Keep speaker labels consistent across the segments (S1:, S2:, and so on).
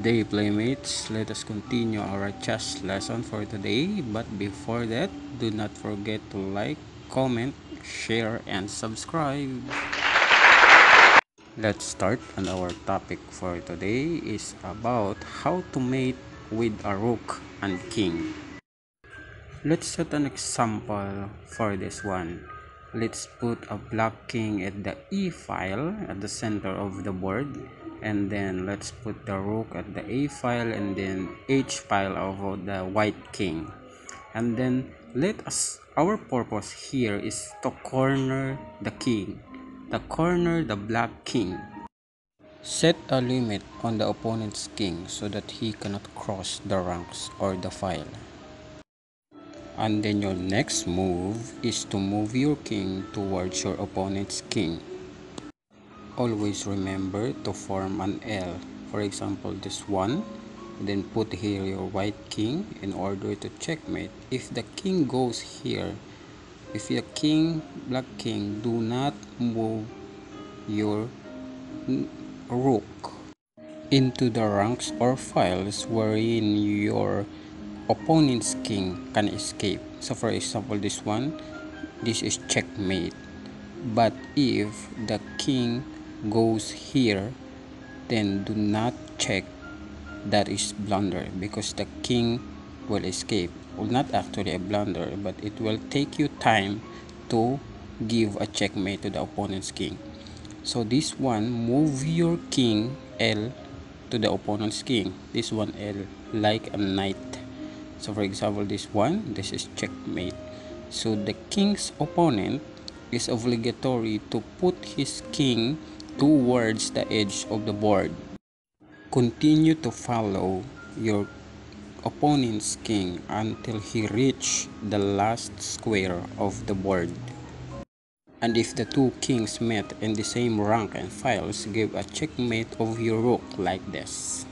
S1: day, playmates. Let us continue our chess lesson for today. But before that, do not forget to like, comment, share, and subscribe. Let's start, and our topic for today is about how to mate with a rook and king. Let's set an example for this one. Let's put a black king at the E file at the center of the board, and then let's put the rook at the A file and then H file of the white king. And then our purpose here is to corner the king, the black king. Set a limit on the opponent's king so that he cannot cross the ranks or the file. And then your next move is to move your king towards your opponent's king. Always remember to form an L. For example, this one. Then put here your white king in order to checkmate. If the king goes here, if your black king, do not move your rook into the ranks or files wherein your opponent's king can escape. So for example, this one, this is checkmate. But if the king goes here, then do not check. That is blunder, because the king will escape. Well, not actually a blunder, but it will take you time to give a checkmate to the opponent's king. So this one, move your king L to the opponent's king. This one L, like a knight. So for example, this one, this is checkmate. So the king's opponent is obligatory to put his king towards the edge of the board. Continue to follow your opponent's king until he reach the last square of the board. And if the two kings met in the same rank and files, give a checkmate of your rook like this.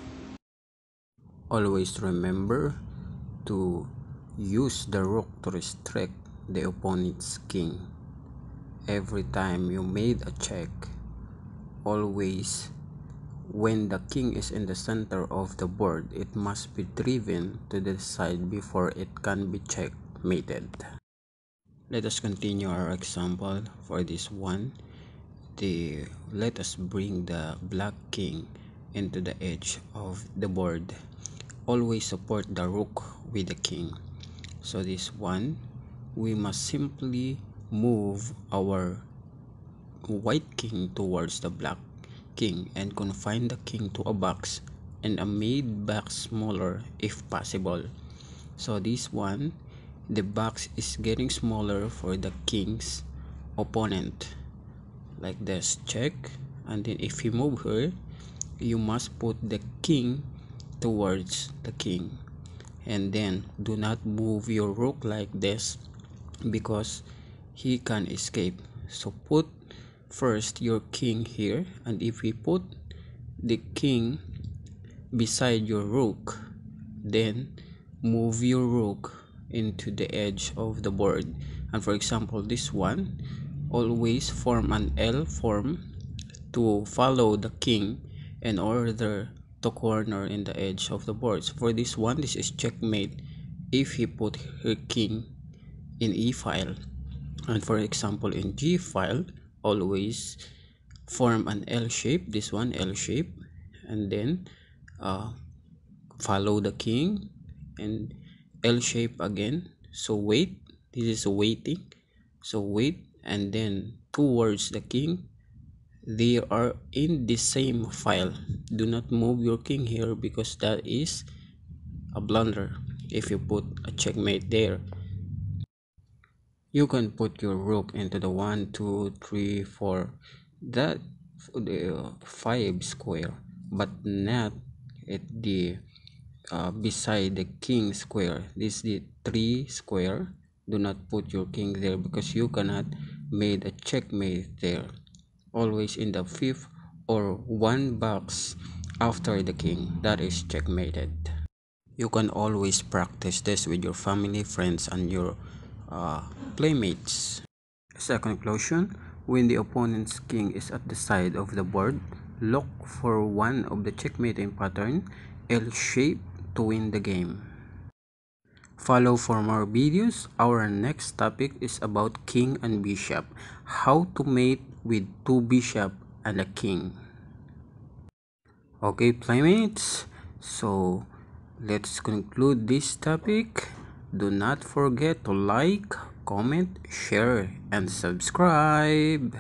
S1: Always remember to use the rook to restrict the opponent's king. Every time you made a check, always when the king is in the center of the board, it must be driven to the side before it can be checkmated. Let us continue our example for this one. Let us bring the black king into the edge of the board. Always support the rook with the king. So this one, we must simply move our white king towards the black king and confine the king to a box and a made box smaller if possible. So this one, the box is getting smaller for the king's opponent, like this. Check, and then if you move her, you must put the king towards the king, and then do not move your rook like this because he can escape. So put first your king here, and if we put the king beside your rook, then move your rook into the edge of the board. And for example, this one, always form an L form to follow the king in order to corner in the edge of the board. So for this one, this is checkmate if he put her king in E file. And for example, in G file, always form an L shape, this one L shape, and then follow the king and L shape again. So wait, this is waiting, so wait, and then towards the king. They are in the same file. Do not move your king here because that is a blunder if you put a checkmate there. You can put your rook into the 1, 2, 3, 4, that the 5 square, but not at the beside the king square. This is the 3 square. Do not put your king there because you cannot made a checkmate there. Always in the 5th or 1 box after the king, that is checkmated. You can always practice this with your family, friends, and your playmates. As a conclusion, when the opponent's king is at the side of the board, look for one of the checkmating pattern L shape to win the game. Follow for more videos. Our next topic is about king and bishop. How to mate with two bishop and a king. Okay, playmates. So let's conclude this topic. Do not forget to like, comment, share, and subscribe.